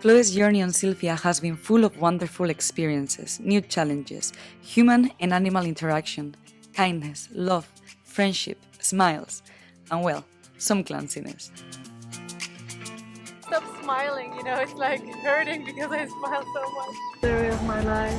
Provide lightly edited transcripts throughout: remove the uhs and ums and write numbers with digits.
Chloe's journey on Sylvia has been full of wonderful experiences, new challenges, human and animal interaction, kindness, love, friendship, smiles, and well, some clumsiness. Stop smiling, it's like hurting because I smile so much. Story of my life.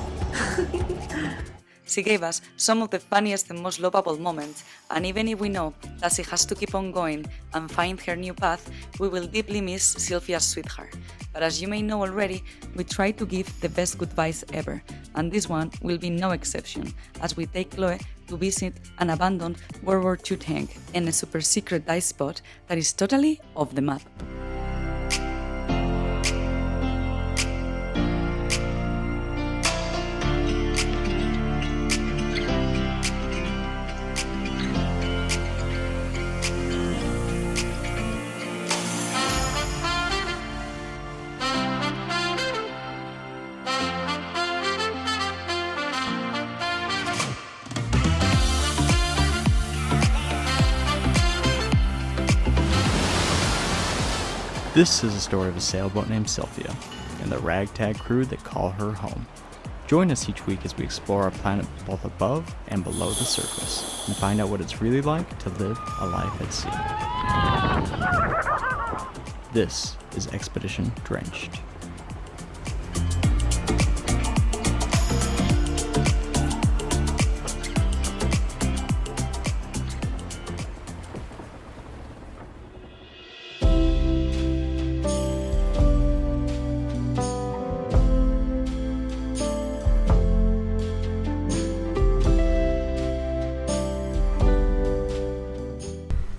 She gave us some of the funniest and most lovable moments, and even if we know that she has to keep on going and find her new path, we will deeply miss Sylvia's sweetheart. But as you may know already, we try to give the best goodbyes ever, and this one will be no exception, as we take Chloe to visit an abandoned World War II tank and a super secret dive spot that is totally off the map. This is a story of a sailboat named Sylvia and the ragtag crew that call her home. Join us each week as we explore our planet both above and below the surface and find out what it's really like to live a life at sea. This is Expedition Drenched.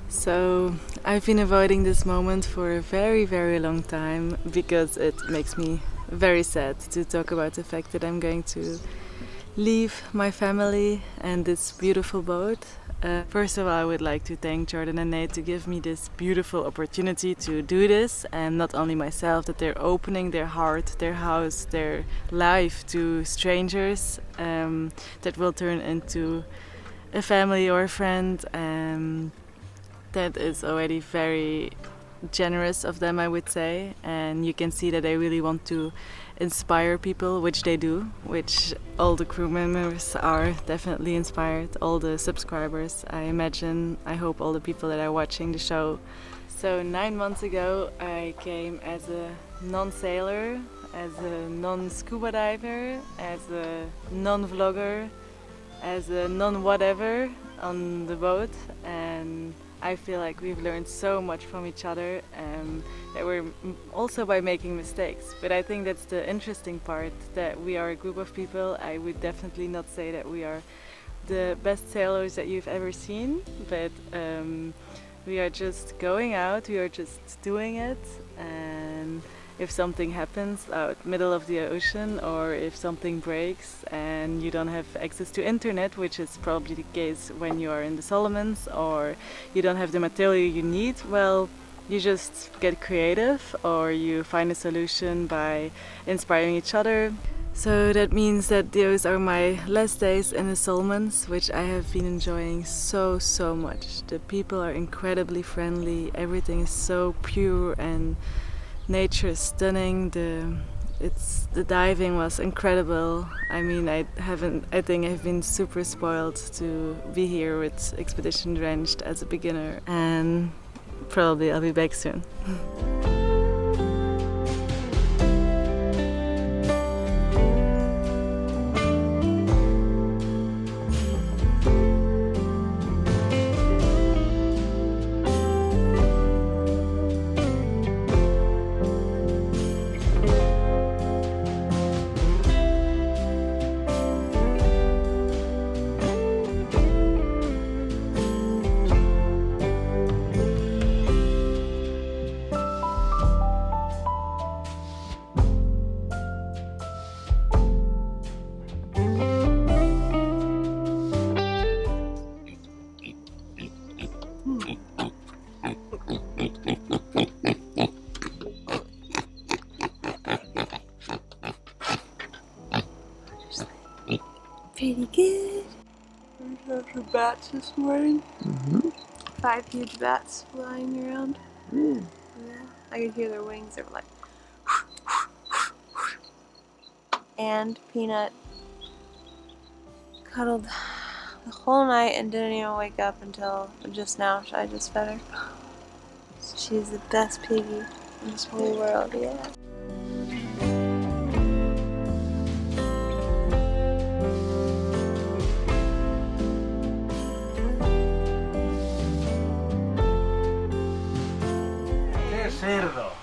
So I've been avoiding this moment for a very, very long time because it makes me very sad to talk about the fact that I'm going to leave my family and this beautiful boat. First of all, I would like to thank Jordan and Nate to give me this beautiful opportunity to do this, and not only myself, that they're opening their heart, their house, their life to strangers that will turn into a family or a friend. That is already very generous of them, I would say, and you can see that they really want to inspire people, which they do, which all the crew members are definitely inspired, all the subscribers, I imagine, I hope all the people that are watching the show. So 9 months ago I came as a non-sailor, as a non-scuba diver, as a non-vlogger, as a non-whatever on the boat, and I feel like we've learned so much from each other, that we're also by making mistakes. But I think that's the interesting part, that we are a group of people. I would definitely not say that we are the best sailors that you've ever seen, but we are just going out, we are just doing it, and if something happens out middle of the ocean, or if something breaks and you don't have access to internet, which is probably the case when you are in the Solomons, or you don't have the material you need, well, you just get creative, or you find a solution by inspiring each other. So that means that those are my last days in the Solomons, which I have been enjoying so much. The people are incredibly friendly, everything is so pure, and nature is stunning. The diving was incredible. I mean, I think I've been super spoiled to be here with Expedition Drenched as a beginner, and probably I'll be back soon. Pretty good. We have some bats this morning. 5 huge bats flying around. Yeah, I could hear their wings. They were like, and Peanut cuddled the whole night and didn't even wake up until just now. I just fed her. She's the best piggy in this whole world, yeah.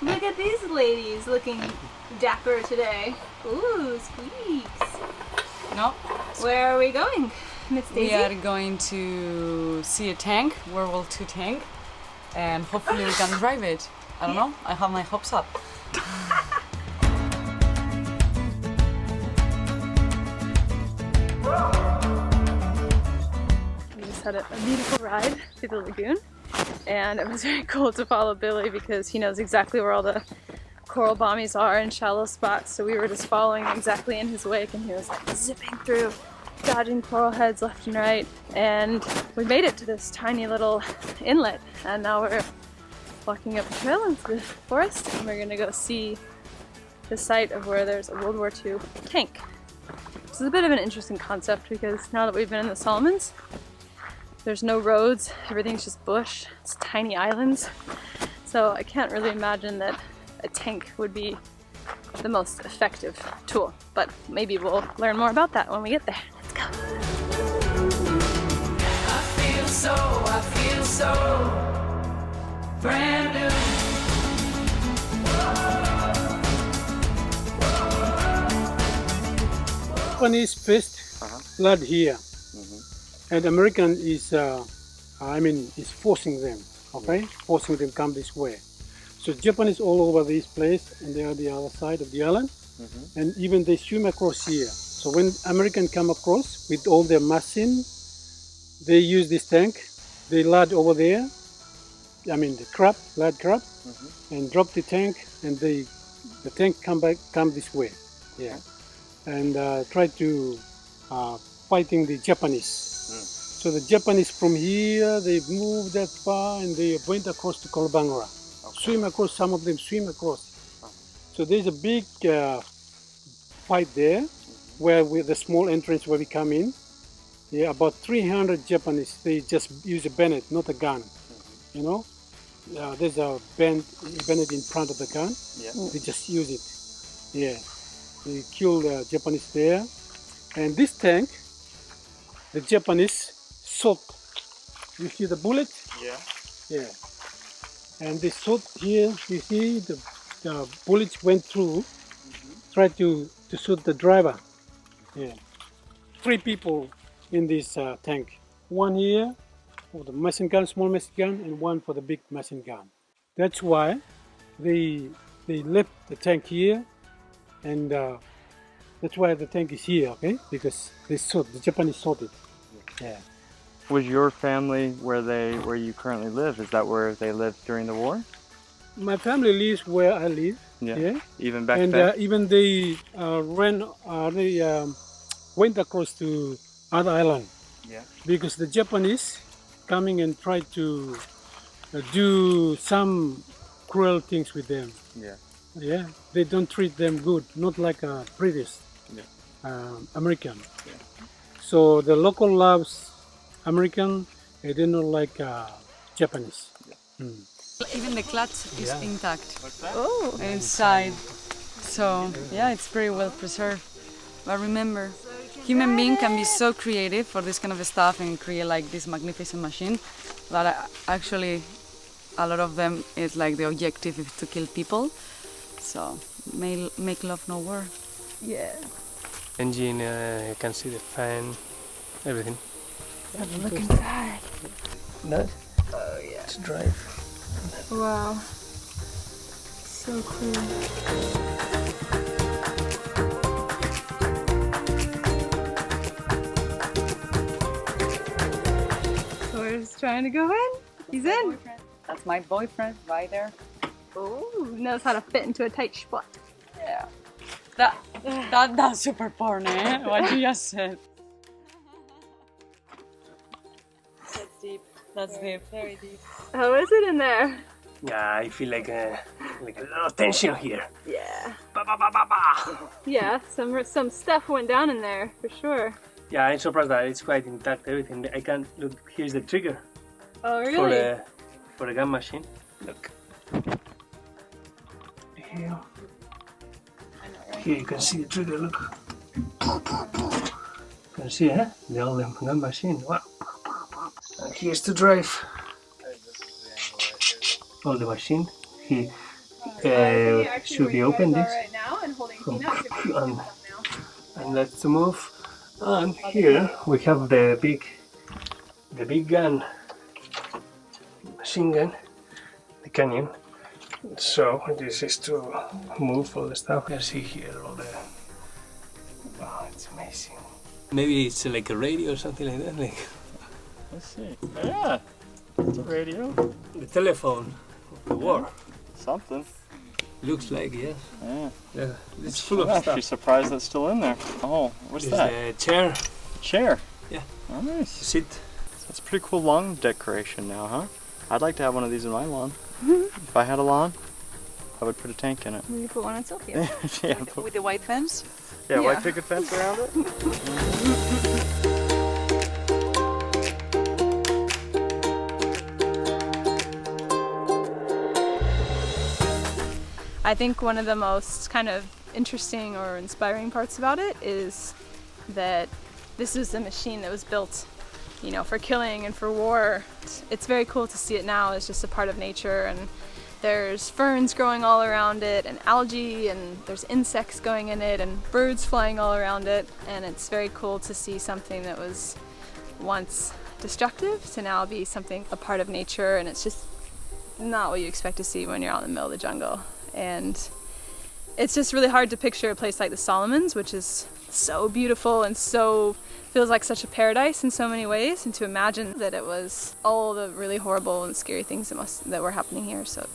Look at these ladies looking dapper today. Ooh, squeaks. No, Where are we going, Miss Daisy? we are going to see a tank, World War II tank, and hopefully we can drive it. I don't know, I have my hopes up. We just had a beautiful ride through the lagoon, and it was very cool to follow Billy because he knows exactly where all the coral bommies are in shallow spots, so we were just following exactly in his wake, and he was like zipping through, dodging coral heads left and right, and we made it to this tiny little inlet, and now we're walking up the trail into the forest, and we're gonna go see the site of where there's a World War II tank. This is a bit of an interesting concept because now that we've been in the Solomons, there's no roads, everything's just bush, it's tiny islands, so I can't really imagine that a tank would be the most effective tool, but maybe we'll learn more about that when we get there. Let's go. I feel so brand new. Japanese first blood here, and American is, is forcing them, okay? Forcing them come this way. So Japanese all over this place, and they are the other side of the island, and even they swim across here. So when American come across with all their machine, they use this tank, they load over there, the crab, load crab, and drop the tank, and the tank come this way, yeah, and try to fighting the Japanese. So the Japanese from here, they moved that far, and they went across to Kolbangra. Swim across, some of them swim across. So there's a big fight there, where with the small entrance where we come in. Yeah, about 300 Japanese, they just use a bayonet, not a gun. You know, there's a bayonet in front of the gun. Yeah. They just use it. Yeah, they kill the Japanese there. And this tank, the Japanese shot. You see the bullet? Yeah. Yeah. And they shot here, you see the bullets went through, tried to shoot the driver. Yeah. 3 people in this tank. 1 here for the machine gun, small machine gun, and 1 for the big machine gun. That's why they left the tank here, and that's why the tank is here, okay? Because the Japanese shot it. Yeah. Was your family where you currently live? Is that where they lived during the war? My family lives where I live. Yeah. Even back and then. Even they went across to other island. Yeah. Because the Japanese coming and tried to do some cruel things with them. Yeah. Yeah. They don't treat them good, not like a British, American. Yeah. So the local loves American, they don't like Japanese. Yeah. Even the clutch is intact. What's that? Oh, inside. So yeah, it's pretty well preserved. But remember, human being can be so creative for this kind of stuff and create like this magnificent machine that actually a lot of them is like the objective is to kill people. So make love, no war. Yeah. Engine, you can see the fan, everything. Look inside. That? Oh yeah. To drive. Wow. So cool. So we're just trying to go in. He's in. That's my boyfriend right there. Oh, knows how to fit into a tight spot. Yeah. That's super porn, eh? What you just said. That's deep. That's deep. How is it in there? Yeah, I feel like a lot of tension here. Yeah. Ba, ba, ba, ba, ba. Yeah, some stuff went down in there for sure. Yeah, I'm surprised that it's quite intact, everything. I can look, here's the trigger. Oh, really? For the gun machine. Look. Here. Here you can see the trigger, look. You can see, the old gun machine. Wow. And here's to drive. All the machine. Here should be open this. Right now and holding peanuts. And let's move. And here we have the big gun, machine gun, the canyon. So this is to move all the stuff. You can see here all the. Wow, it's amazing. Maybe it's like a radio or something like that. Like. Let's see. Yeah, it's a radio. The telephone of the war. Something. Looks like, yes. Yeah. Yeah. It's full I'm of actually stuff. surprised that's still in there. Oh, what's It's that? the chair. Chair. Yeah. Oh, nice. Sit. That's a pretty cool lawn decoration now, huh? I'd like to have one of these in my lawn. If I had a lawn, I would put a tank in it. You put one on Sophia. Yeah, With the white fence? white picket fence around it. I think one of the most kind of interesting or inspiring parts about it is that this is a machine that was built, you know, for killing and for war. It's very cool to see it now as just a part of nature, and there's ferns growing all around it and algae, and there's insects going in it and birds flying all around it, and it's very cool to see something that was once destructive to now be something, a part of nature, and it's just not what you expect to see when you're out in the middle of the jungle. And it's just really hard to picture a place like the Solomons, which is so beautiful and so feels like such a paradise in so many ways, and to imagine that it was all the really horrible and scary things that were happening here. So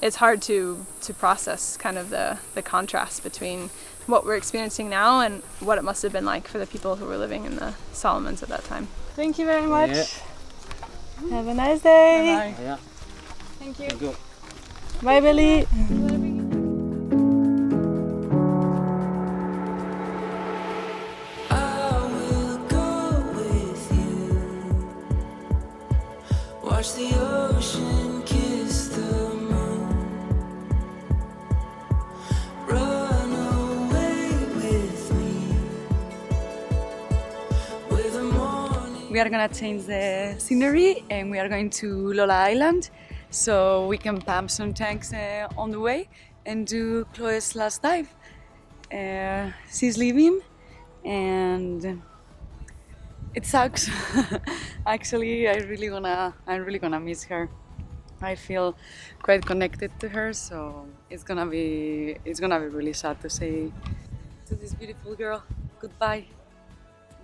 it's hard to process kind of the contrast between what we're experiencing now and what it must have been like for the people who were living in the Solomons at that time. Thank you very much. Yeah. Have a nice day. Bye. Yeah. Thank you. Go. Bye, Billy. I will go with you. Watch the ocean kiss the moon. Run away with me. With the morning. We are gonna change the scenery and we are going to Lola Island so we can pump some tanks on the way and do Chloe's last dive. She's leaving and it sucks. Actually, I'm really gonna miss her. I feel quite connected to her, so it's gonna be really sad to say to this beautiful girl goodbye.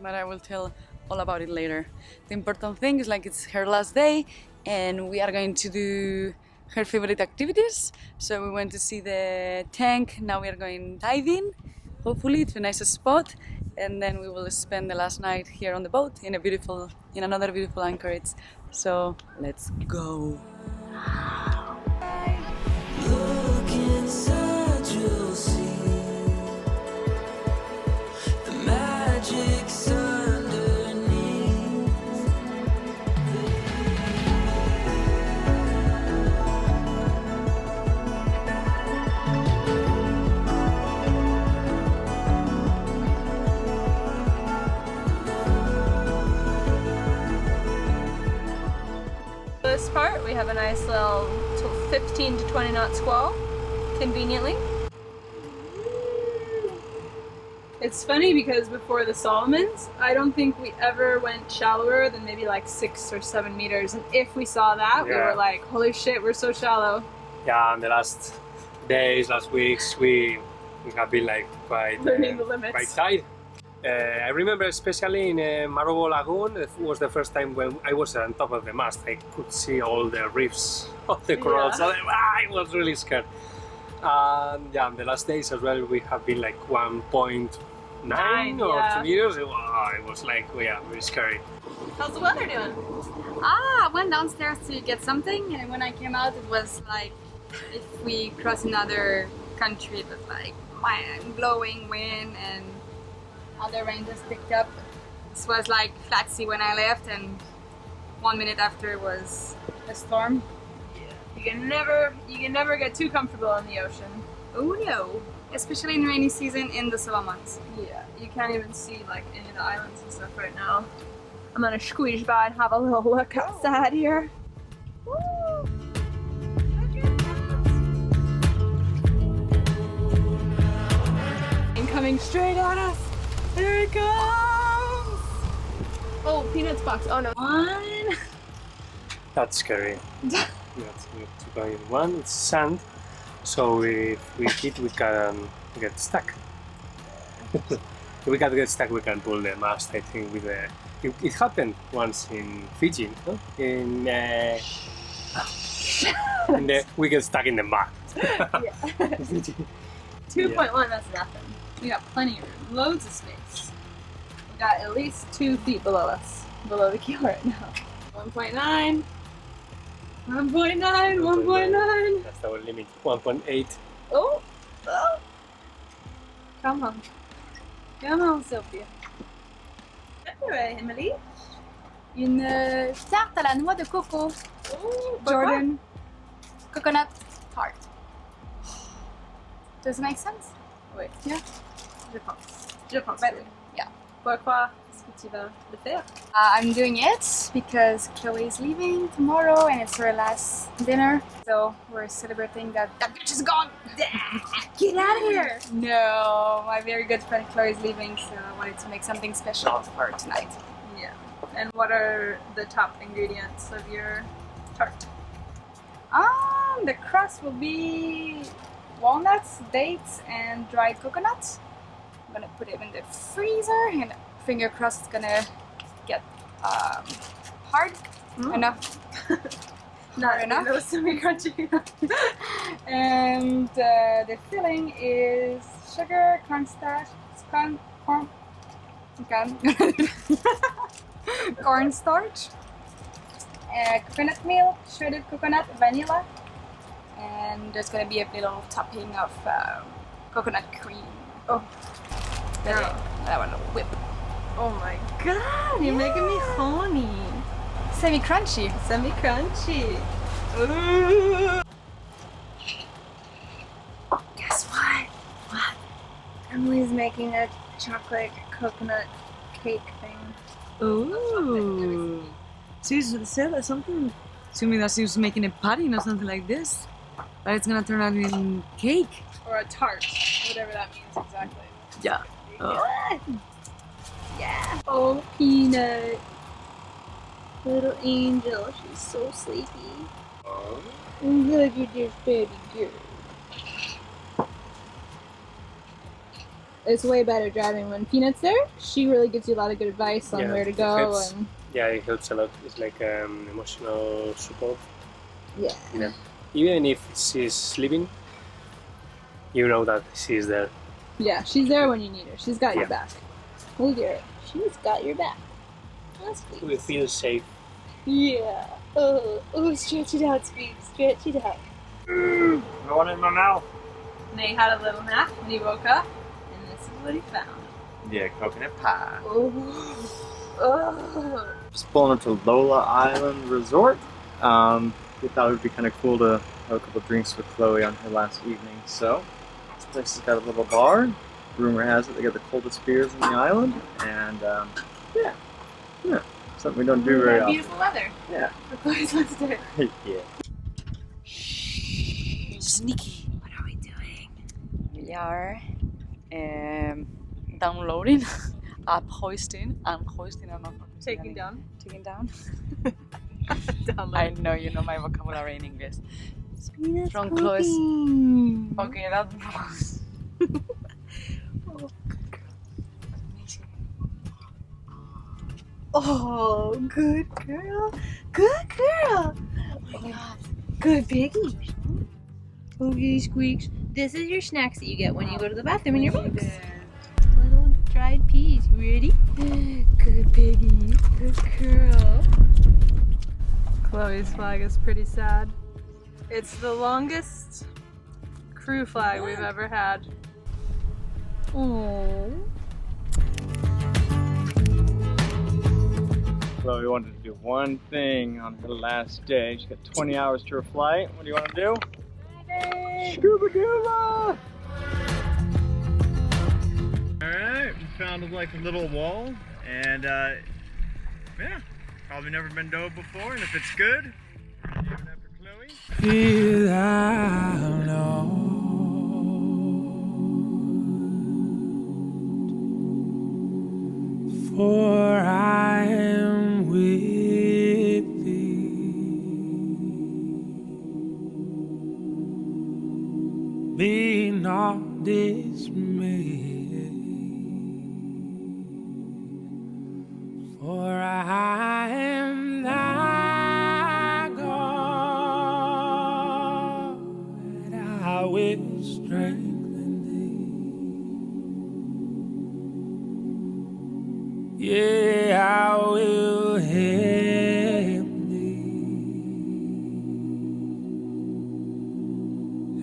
But I will tell all about it later. The important thing is like it's her last day and we are going to do her favorite activities. So we went to see the tank, now we are going diving, hopefully to a nice spot, and then we will spend the last night here on the boat in another beautiful anchorage. So let's go. Look inside, you'll see the magic's underneath. This part, we have a nice little 15 to 20 knot squall, conveniently. It's funny because before the Solomons, I don't think we ever went shallower than maybe like 6 or 7 meters. And if we saw that, we were like, holy shit, we're so shallow. Yeah, in the last days, last weeks, we have been like quite Learning the limits. quite tight. I remember especially in Marobo Lagoon, it was the first time when I was on top of the mast. I could see all the reefs of the corals. Yeah. So I was really scared. And yeah, in the last days as well, we have been like 1.9 or 2 meters. Wow, it was like, yeah, very scary. How's the weather doing? I went downstairs to get something, and when I came out, it was like if we cross another country, but like blowing wind and other rain just picked up. This was like flat sea when I left, and 1 minute after was a storm. Yeah, you can never get too comfortable in the ocean. Oh no, especially in rainy season in the summer months. Yeah, you can't even see like any of the islands and stuff right now. I'm gonna squeeze by and have a little look outside here. Woo! And coming straight at us. Here it comes! Oh, Peanuts box. Oh no. One. That's scary. Not to go in one. It's sand, so if we hit, we can get stuck. If we can get stuck, we can pull the mast. I think with the. It happened once in Fiji, no? We get stuck in the mud. Yeah. 2.1, that's nothing. We got plenty of room, loads of space. We got at least 2 feet below us, below the keel right now. 1.9. 1.9, 1.9. That's our limit. 1.8. Oh, oh. Come on. Come on, Sophia. Anyway, Emily. Une tarte à la noix de coco. Oh, Jordan. Coconut tart. Does it make sense? Oui. Yeah. Je pense. But, yeah. Pourquoi est-ce que tu vas le faire? I'm doing it because Chloe is leaving tomorrow and it's her last dinner. So we're celebrating that bitch is gone. Get out of here! No, my very good friend Chloe is leaving, so I wanted to make something special for her tonight. Yeah. And what are the top ingredients of your tart? The crust will be walnuts, dates, and dried coconut. I'm gonna put it in the freezer, and finger crust is gonna get hard enough. Not enough. It was semi-crunchy. And the filling is sugar, cornstarch, cornstarch, coconut milk, shredded coconut, vanilla, and there's gonna be a little topping of coconut cream. Oh, that one will whip. Oh my god, you're making me horny. Semi-crunchy. Semi-crunchy. Guess what? What? Emily's making a chocolate coconut cake thing. Ooh. She said that something to me that she was making a pudding or something like this. But it's gonna turn out in cake. Or a tart. Whatever that means exactly. Yeah. Yeah. Oh, Peanut. Little angel. She's so sleepy. Look at this baby girl. It's way better driving when Peanut's there. She really gives you a lot of good advice on where to go. And yeah, it helps a lot. It's like emotional support. yeah. Yeah. Even if she's sleeping, you know that she's there. Yeah, she's there when you need her. She's got your back. Look at her. She's got your back. That's sweet. We feel safe. Yeah. Oh, stretch it out, sweet. Stretch it out. I want it in my mouth. And he had a little nap when he woke up, and this is what he found. Yeah, coconut pie. Oh. Just pulling up to Lola Island Resort. We thought it would be kind of cool to have a couple drinks with Chloe on her last evening. So this place has got a little bar. Rumor has it they got the coldest beers on the island, and yeah, something we don't do very often. Beautiful weather. Yeah. For Chloe's last day. Yeah. Sneaky. What are we doing? We are downloading, hoisting. I'm not Taking down. Taking down. Download. I know you know my vocabulary in English. Peanut's From Chloe's. cooking. Okay, that was. Oh, good girl. Good girl. Oh my god. Good piggy. Okay, Squeaks. This is your snacks that you get when you go to the bathroom in your box. Little dried peas. You ready? Good piggy, good girl. Chloe's flag is pretty sad. It's the longest crew flag we've ever had. Oh. Chloe wanted to do one thing on her last day. She's got 20 hours to her flight. What do you want to do? Scuba Duba! Alright, we found like a little wall, and yeah, probably never been dove before, and if it's good, we're giving it for Chloe. For I am with thee. Be not dismayed, for I am thy God, I will strengthen thee. Yeah, I will help thee,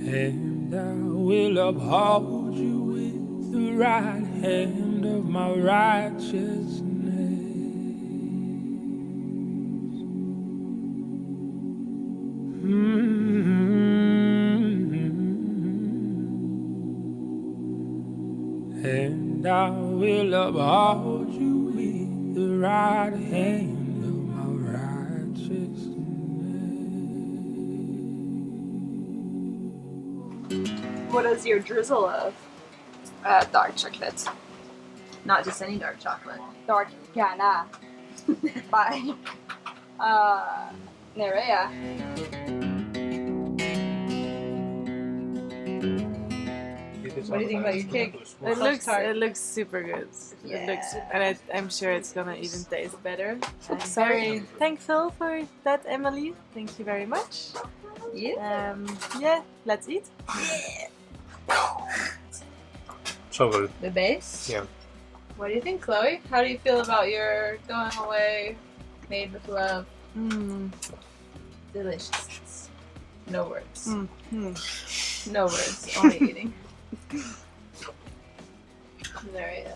and I will uphold you with the right hand of my righteousness. And I will uphold you with the right hand of my righteousness. What is your drizzle of? Dark chocolate. Not just any dark chocolate. Dark gala. By Nerea. What do you think about your cake? It looks super good. Yeah. It looks, and I'm sure it's gonna even taste better. I'm Sorry. very thankful for that, Emily. Thank you very much. Yeah. Yeah, let's eat. So good. The base? Yeah. What do you think, Chloe? How do you feel about your going away made with love? Delicious. No words. Mm-hmm. No words. Only eating. There you go.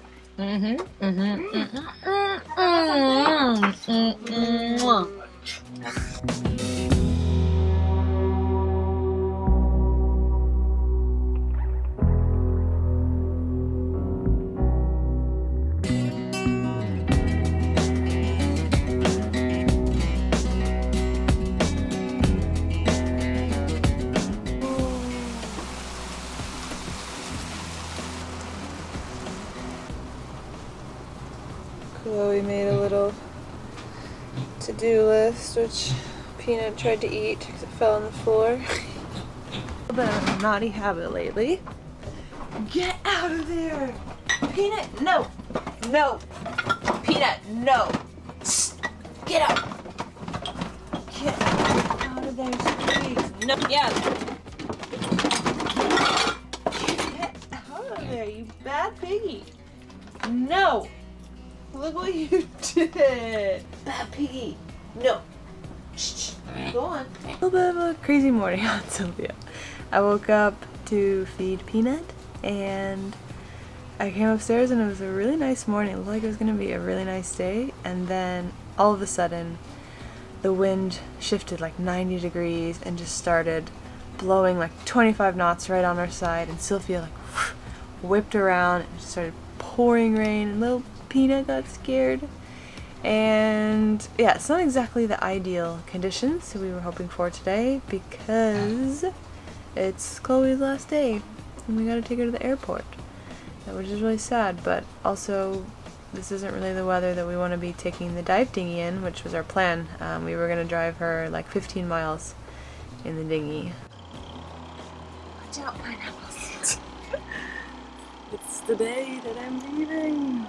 Chloe made a little to-do list, which Peanut tried to eat because it fell on the floor. A bit of a naughty habit lately. Get out of there! Peanut, no! No! Peanut, no! Get out! Get out of there, please. No, yeah. Get out of there, you bad piggy. No! Look what you did! Bad piggy! No! Shh. Go on. A little bit of a crazy morning on Sylvia. I woke up to feed Peanut and I came upstairs and it was a really nice morning. It looked like it was going to be a really nice day, and then all of a sudden the wind shifted like 90 degrees and just started blowing like 25 knots right on our side, and Sylvia like whipped around and started pouring rain, and little Peanut got scared. And yeah, it's not exactly the ideal conditions we were hoping for today because it's Chloe's last day and we gotta take her to the airport, which is really sad. But also this isn't really the weather that we want to be taking the dive dinghy in, which was our plan. We were gonna drive her like 15 miles in the dinghy. Watch out, pineapples. It's the day that I'm leaving.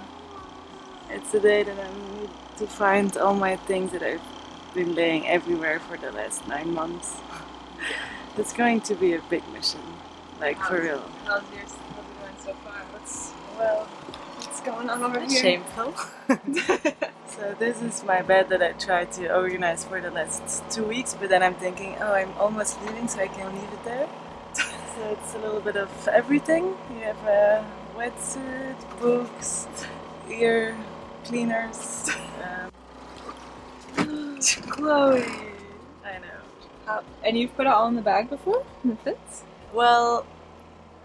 It's the day that I need to find all my things that I've been laying everywhere for the last 9 months. It's going to be a big mission, like for real. How's it going so far? It's going on over here? Shameful. So this is my bed that I tried to organize for the last 2 weeks, but then I'm thinking, oh, I'm almost leaving, so I can leave it there. So it's a little bit of everything. You have a wetsuit, books, ear cleaners. Chloe! I know. And you've put it all in the bag before? And it fits? Well,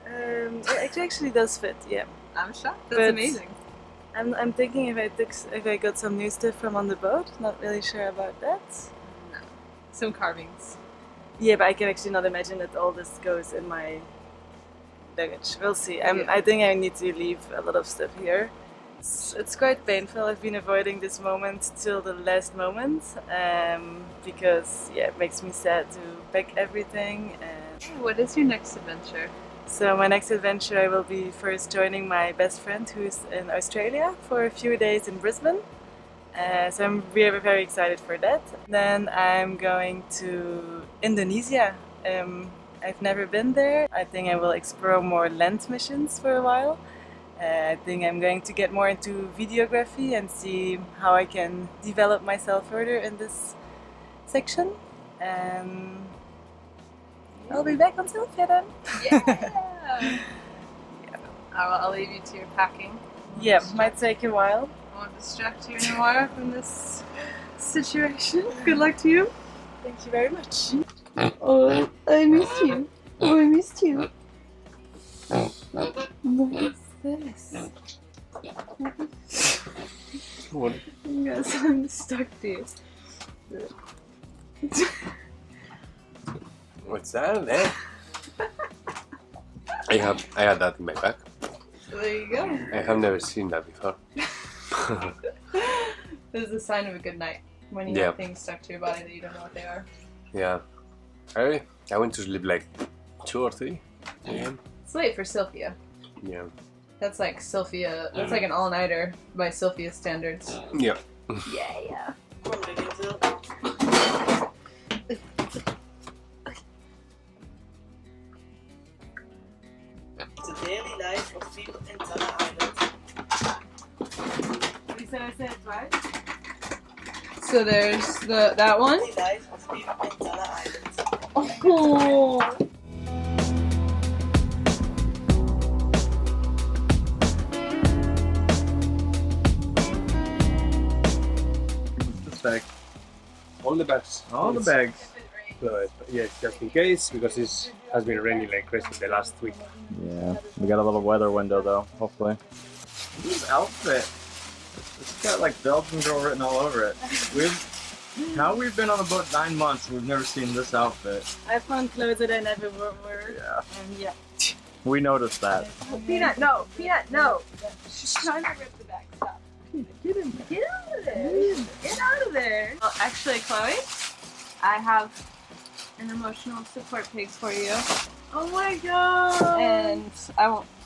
it actually does fit, yeah. I'm shocked. But That's amazing. I'm thinking if I got some new stuff from on the boat. Not really sure about that. Some carvings. Yeah, but I can actually not imagine that all this goes in my luggage. We'll see. I think I need to leave a lot of stuff here. It's quite painful. I've been avoiding this moment till the last moment because yeah, it makes me sad to pack everything. And What is your next adventure? so my next adventure, I will be first joining my best friend who's in Australia for a few days in Brisbane. So I'm very, very excited for that. Then I'm going to Indonesia. I've never been there. I think I will explore more land missions for a while. I think I'm going to get more into videography and see how I can develop myself further in this section. And I'll be back on Sylvia then. Yeah! I'll leave you to your packing. Yeah, might take a while. I won't distract you anymore from this situation. Good luck to you. Thank you very much. Oh, I missed you. Oh, I missed you. What is this? What? Yes, I'm stuck to you. What's that there? I had that in my bag. There you go. I have never seen that before. This is a sign of a good night when you have things stuck to your body that you don't know what they are. Yeah. I went to sleep like 2 or 3 a.m. It's late for Sylvia. Yeah. That's like Sylvia. That's like an all-nighter by Sylvia's standards. Yeah. Yeah. It's a daily life of people in Tanna Island. You said I said it right? So there's that one. Daily life of people in Tanna Island. Oh. This bag. All the bags. All the bags. So, yes, just in case, because it has been raining like crazy the last week. Yeah, we got a little weather window though, hopefully. This outfit, it's got like Belgian girl written all over it. We've been on the boat 9 months and we've never seen this outfit. I found clothes that I never wore. Yeah. And yeah. We noticed that. Oh, Peanut, no! Peanut, no! She's trying to rip the back. Stop. Get in there. Get out of there! Get out of there! Well, actually, Chloe, I have an emotional support pigs for you. Oh my god! And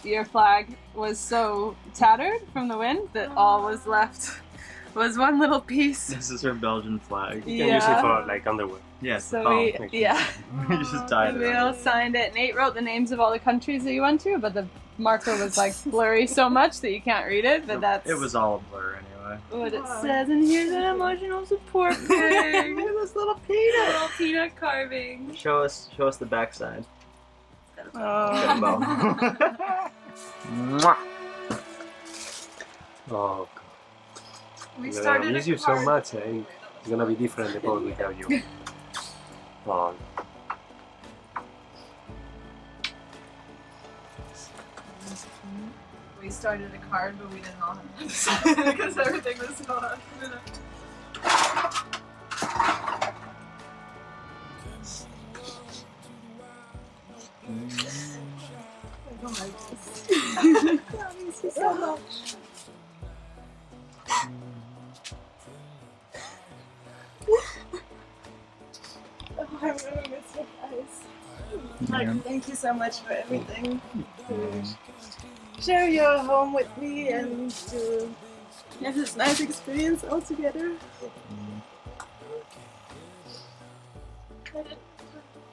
your flag was so tattered from the wind that all was left was one little piece. This is her Belgian flag. You can use it for like underwear. Yes. So you just tied we it. all signed it. Nate wrote the names of all the countries that you went to, but the marker was like blurry so much that you can't read it. But that's It was all a blur anyway. what it says. And here's an emotional support pig. This little peanut. Little peanut carving. Show us the backside. Oh. Mwah. Oh, We God. started I miss a you so card. much. It's gonna be different the boat without you. Oh, We started a card, but we didn't all have because everything was so hard. I miss you so much. Oh, I'm gonna miss you guys. Like, thank you so much for everything. To share your home with me and to have this nice experience all together.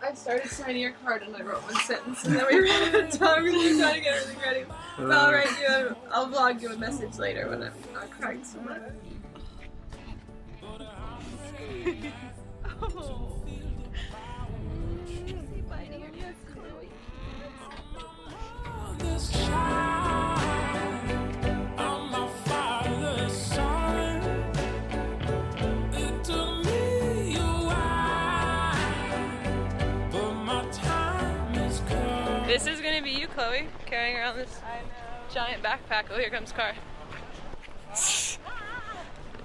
I I started signing your card and I wrote one sentence and then we ran out of time. We were trying to get everything ready. But I'll write you. I'll vlog you a message later when I'm not crying so much. This is gonna be you, Chloe, carrying around this giant backpack. Oh, here comes car.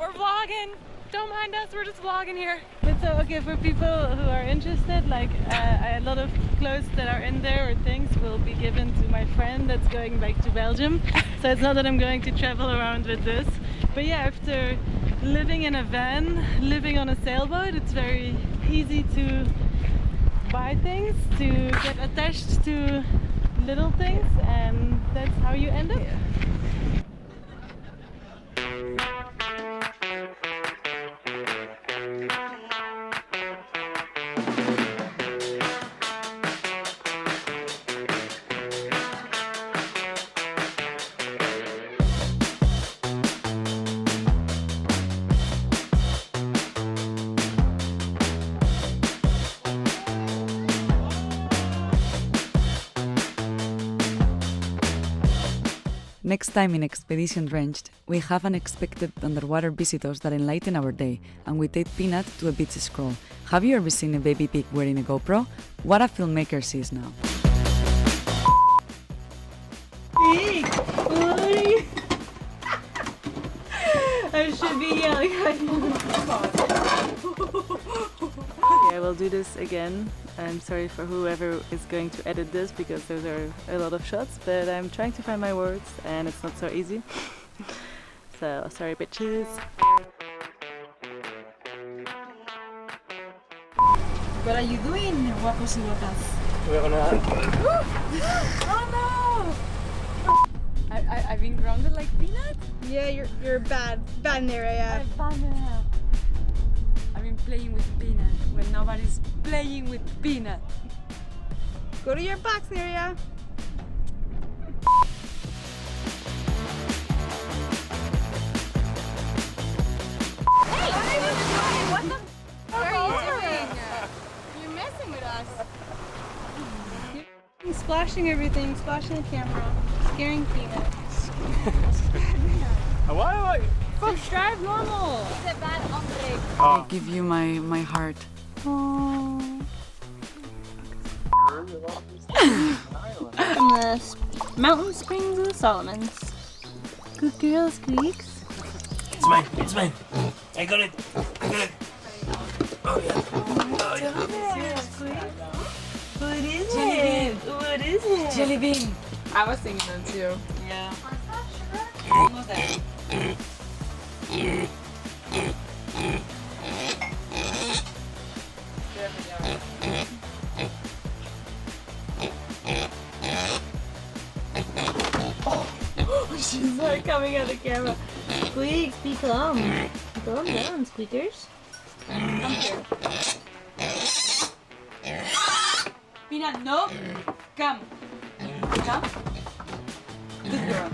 We're vlogging. Don't mind us. We're just vlogging here. But so, okay, for people who are interested, like a lot of clothes that are in there or things will be given to my friend that's going back to Belgium. So it's not that I'm going to travel around with this. But yeah, after living in a van, living on a sailboat, it's very easy to buy things, to get attached to little things, and that's how you end up. Next time in Expedition Drenched, we have unexpected underwater visitors that enlighten our day, and we take Peanut to a beach scroll. Have you ever seen a baby pig wearing a GoPro? What a filmmaker sees now. Pig! I should be yelling right now. I will do this again. I'm sorry for whoever is going to edit this because those are a lot of shots, but I'm trying to find my words and it's not so easy. So, sorry bitches. What are you doing, guapos y guapas? We're gonna... Oh no! I've been grounded like Peanut? Yeah, you're bad in the area. I've been playing with Peanut when nobody's playing with Peanut. Go to your box area. Splashing everything, splashing the camera, scaring Peanut. Why am I... Just drive normal. It's a bad hombre. I give you my heart. From the mountain springs of the Solomons. Good girl, Squeaks. It's mine. I got it. Oh yeah. What is it? Jelly bean! I was thinking them too. Yeah. Almost there. She's like coming at the camera. Squeaks, be calm. Calm down, Squeakers. Come here. Peanut, no! Come! Come! Good girl.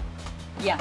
Yeah.